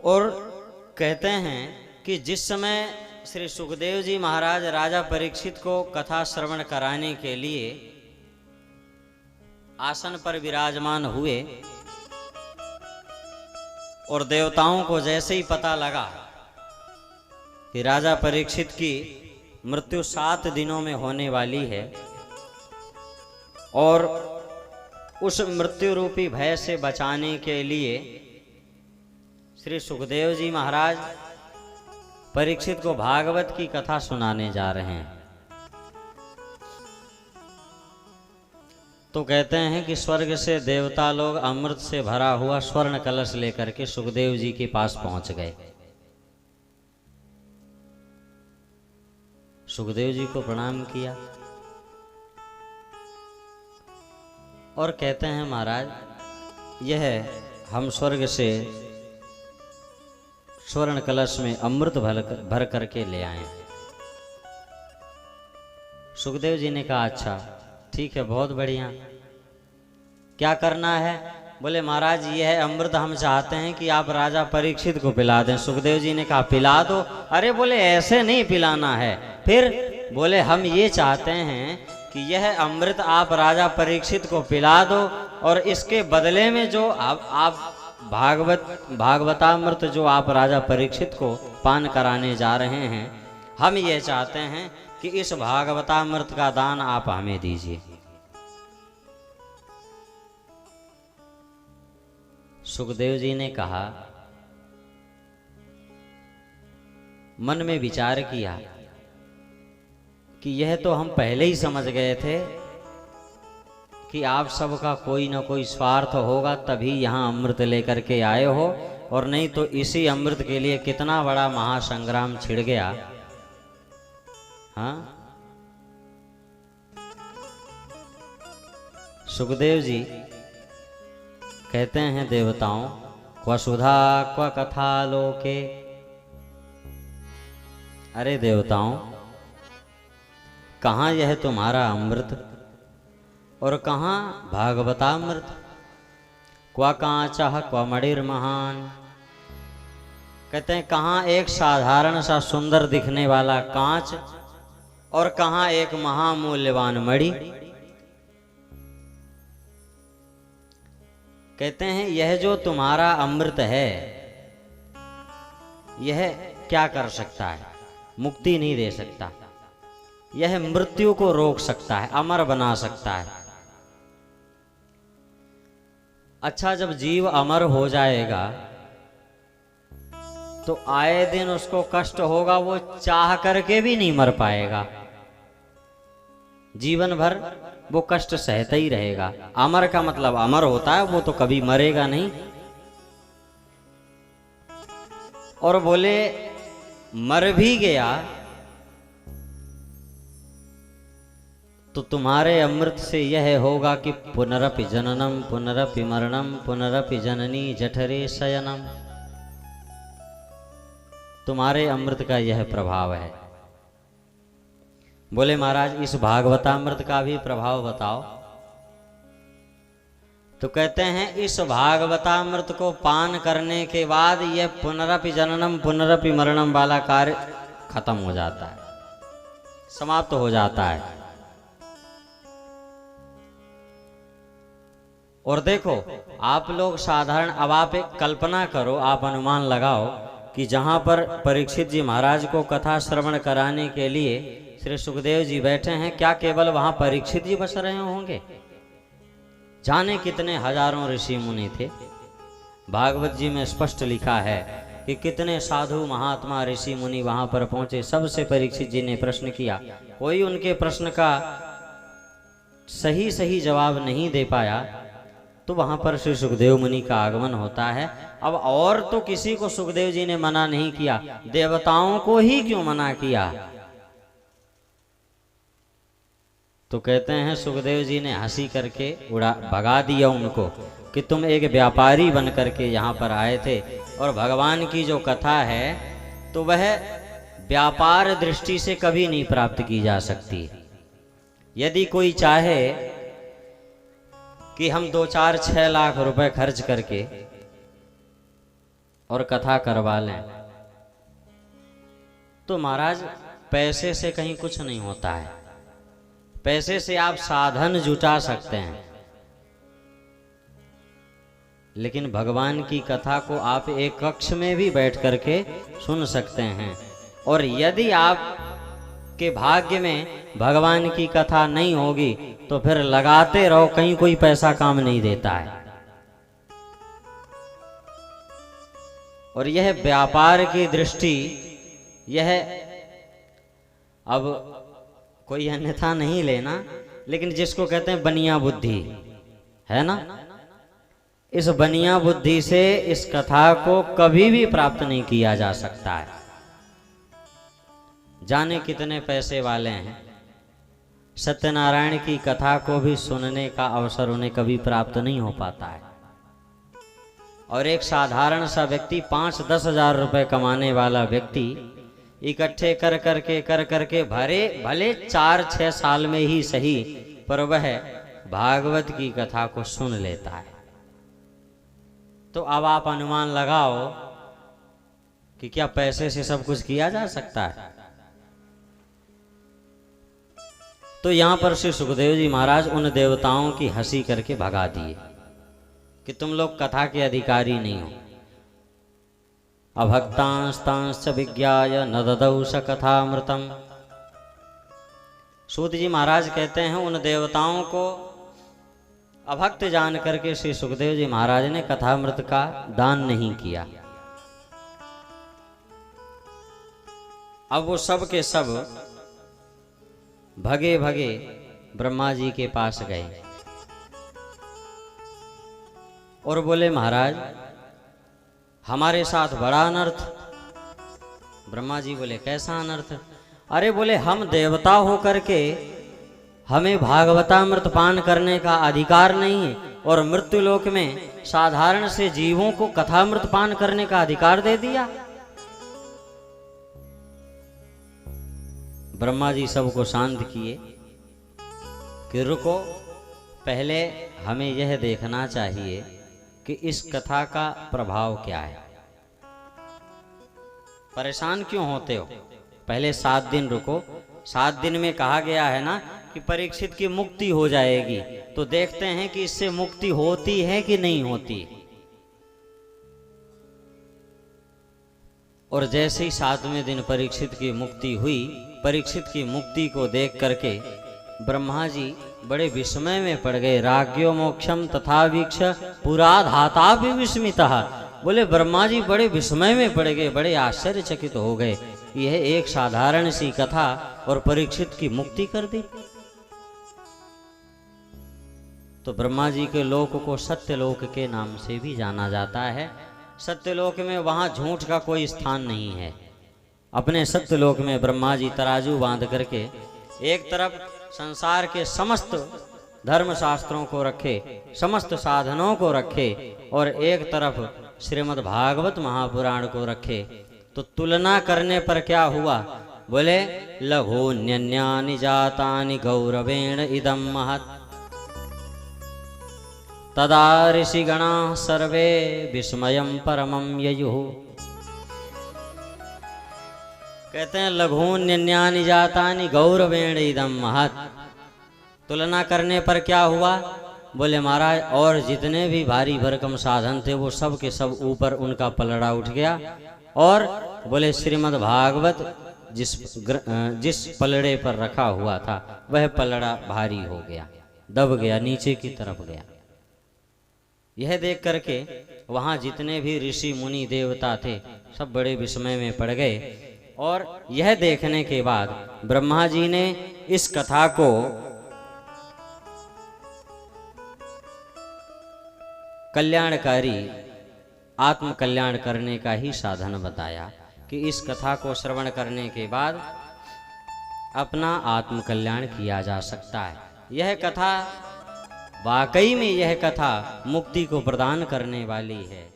और कहते हैं कि जिस समय श्री सुखदेव जी महाराज राजा परीक्षित को कथा श्रवण कराने के लिए आसन पर विराजमान हुए और देवताओं को जैसे ही पता लगा कि राजा परीक्षित की मृत्यु 7 दिनों में होने वाली है और उस मृत्यु रूपी भय से बचाने के लिए श्री सुखदेव जी महाराज परीक्षित को भागवत की कथा सुनाने जा रहे हैं। तो कहते हैं कि स्वर्ग से देवता लोग अमृत से भरा हुआ स्वर्ण कलश लेकर के सुखदेव जी के पास पहुंच गए। सुखदेव जी को प्रणाम किया और कहते हैं महाराज यह हम स्वर्ग से स्वर्ण कलश में अमृत भर करके ले आए। सुखदेव जी ने कहा अच्छा ठीक है, बहुत बढ़िया, क्या करना है? बोले महाराज ये है अमृत, हम चाहते हैं कि आप राजा परीक्षित को पिला दें। सुखदेव जी ने कहा पिला दो। अरे बोले ऐसे नहीं पिलाना है। फिर बोले हम ये चाहते हैं कि यह अमृत आप राजा परीक्षित को पिला दो और इसके बदले में जो आप भागवतामृत जो आप राजा परीक्षित को पान कराने जा रहे हैं, हम ये चाहते हैं कि इस भागवतामृत का दान आप हमें दीजिए। सुखदेव जी ने कहा, मन में विचार किया कि यह तो हम पहले ही समझ गए थे कि आप सबका कोई ना कोई स्वार्थ होगा, तभी यहाँ अमृत लेकर के आए हो, और नहीं तो इसी अमृत के लिए कितना बड़ा महासंग्राम छिड़ गया। हाँ, सुखदेव जी कहते हैं देवताओं, क्व सुधा क्व कथा लोके। अरे देवताओं, कहाँ यह तुम्हारा अमृत और कहाँ भागवतामृत? क्व कांचः क्व मणिर महान। कहते हैं कहाँ एक साधारण सा सुंदर दिखने वाला कांच और कहाँ एक महामूल्यवान मणि। कहते हैं यह जो तुम्हारा अमृत है यह क्या कर सकता है? मुक्ति नहीं दे सकता, यह मृत्यु को रोक सकता है, अमर बना सकता है। अच्छा, जब जीव अमर हो जाएगा तो आए दिन उसको कष्ट होगा, वो चाह करके भी नहीं मर पाएगा, जीवन भर वो कष्ट सहता ही रहेगा। अमर का मतलब अमर होता है, वो तो कभी मरेगा नहीं। और बोले मर भी गया तो तुम्हारे अमृत से यह होगा कि पुनरपि जननम पुनरपि मरणम पुनरपि जननी जठरे शयनम। तुम्हारे अमृत का यह प्रभाव है। बोले महाराज इस भागवतामृत का भी प्रभाव बताओ। तो कहते हैं इस भागवतामृत को पान करने के बाद यह पुनरपि जननम पुनरपि मरणम वाला कार्य खत्म हो जाता है, समाप्त हो जाता है। और देखो आप लोग साधारण, अब आप एक कल्पना करो, आप अनुमान लगाओ कि जहां पर परीक्षित जी महाराज को कथा श्रवण कराने के लिए श्री सुखदेव जी बैठे हैं, क्या केवल वहां परीक्षित जी बस रहे होंगे? जाने कितने हजारों ऋषि मुनि थे। भागवत जी में स्पष्ट लिखा है कि कितने साधु महात्मा ऋषि मुनि वहां पर पहुंचे। सबसे परीक्षित जी ने प्रश्न किया, कोई उनके प्रश्न का सही जवाब नहीं दे पाया। तो वहां पर श्री सुखदेव मुनि का आगमन होता है। अब और तो किसी को सुखदेव जी ने मना नहीं किया, देवताओं को ही क्यों मना किया? तो कहते हैं सुखदेव जी ने हंसी करके भगा दिया उनको कि तुम एक व्यापारी बन करके यहाँ पर आए थे, और भगवान की जो कथा है तो वह व्यापार दृष्टि से कभी नहीं प्राप्त की जा सकती। यदि कोई चाहे कि हम 2, 4, 6 लाख रुपए खर्च करके और कथा करवा लें, तो महाराज पैसे से कहीं कुछ नहीं होता है। पैसे से आप साधन जुटा सकते हैं, लेकिन भगवान की कथा को आप एक कक्ष में भी बैठ करके सुन सकते हैं। और यदि आप के भाग्य में भगवान की कथा नहीं होगी तो फिर लगाते रहो, कहीं कोई पैसा काम नहीं देता है। और यह व्यापार की दृष्टि, यह अब कोई अन्यथा नहीं लेना, लेकिन जिसको कहते हैं बनिया बुद्धि है ना, इस बनिया बुद्धि से इस कथा को कभी भी प्राप्त नहीं किया जा सकता है। जाने कितने पैसे वाले हैं, सत्यनारायण की कथा को भी सुनने का अवसर उन्हें कभी प्राप्त नहीं हो पाता है। और एक साधारण सा व्यक्ति 5-10 हजार रुपए कमाने वाला व्यक्ति इकट्ठे कर करके भले 4-6 साल में ही सही, पर वह भागवत की कथा को सुन लेता है। तो अब आप अनुमान लगाओ कि क्या पैसे से सब कुछ किया जा सकता है। तो यहां पर श्री सुखदेव जी महाराज उन देवताओं की हंसी करके भगा दिए कि तुम लोग कथा के अधिकारी नहीं हो। अभक्तांस्तांश्च विज्ञाय न ददौ स कथामृतम। सूत जी महाराज कहते हैं उन देवताओं को अभक्त जान करके श्री सुखदेव जी महाराज ने कथामृत का दान नहीं किया। अब वो सब के सब भगे भगे ब्रह्मा जी के पास गए और बोले महाराज हमारे साथ बड़ा अनर्थ। ब्रह्मा जी बोले कैसा अनर्थ? अरे बोले हम देवता होकर के हमें भागवतामृत पान करने का अधिकार नहीं है, और मृत्युलोक में साधारण से जीवों को कथामृत पान करने का अधिकार दे दिया। ब्रह्मा जी सबको शांत किए कि रुको, पहले हमें यह देखना चाहिए कि इस कथा का प्रभाव क्या है। परेशान क्यों होते हो? पहले 7 दिन रुको। 7 दिन में कहा गया है ना कि परीक्षित की मुक्ति हो जाएगी, तो देखते हैं कि इससे मुक्ति होती है कि नहीं होती। और जैसे ही 7वें दिन परीक्षित की मुक्ति हुई, परीक्षित की मुक्ति को देख करके ब्रह्मा जी बड़े विस्मय में पड़ गए। राज्ञो मोक्षम तथा वीक्ष पुराधाता भी विस्मितः। बोले ब्रह्मा जी बड़े विस्मय में पड़ गए, बड़े आश्चर्यचकित हो गए। यह एक साधारण सी कथा और परीक्षित की मुक्ति कर दी। तो ब्रह्मा जी के लोक को सत्यलोक के नाम से भी जाना जाता है। सत्यलोक में वहां झूठ का कोई स्थान नहीं है। अपने सत्यलोक में ब्रह्मा जी तराजू बांध करके एक तरफ संसार के समस्त धर्म शास्त्रों को रखे, समस्त साधनों को रखे, और एक तरफ श्रीमद् भागवत महापुराण को रखे। तो तुलना करने पर क्या हुआ? बोले लघून्यन्यानि जातानि गौरवेण इदं महत् तदा ऋषिगणाः सर्वे विस्मयं परमं ययुः। कहते हैं लघून्यन्यानि जातानि गौरवेण इदं महत्। तुलना करने पर क्या हुआ? बोले महाराज और जितने भी भारी भरकम साधन थे वो सब के सब ऊपर उनका पलड़ा उठ गया, और बोले श्रीमद् भागवत जिस पलड़े पर रखा हुआ था वह पलड़ा भारी हो गया, दब गया, नीचे की तरफ गया। यह देख करके वहां जितने भी ऋषि मुनि देवता थे सब बड़े विस्मय में पड़ गए। और यह देखने के बाद ब्रह्मा जी ने इस कथा को कल्याणकारी, आत्म कल्याण करने का ही साधन बताया कि इस कथा को श्रवण करने के बाद अपना आत्म कल्याण किया जा सकता है। यह कथा वाकई में, यह कथा मुक्ति को प्रदान करने वाली है।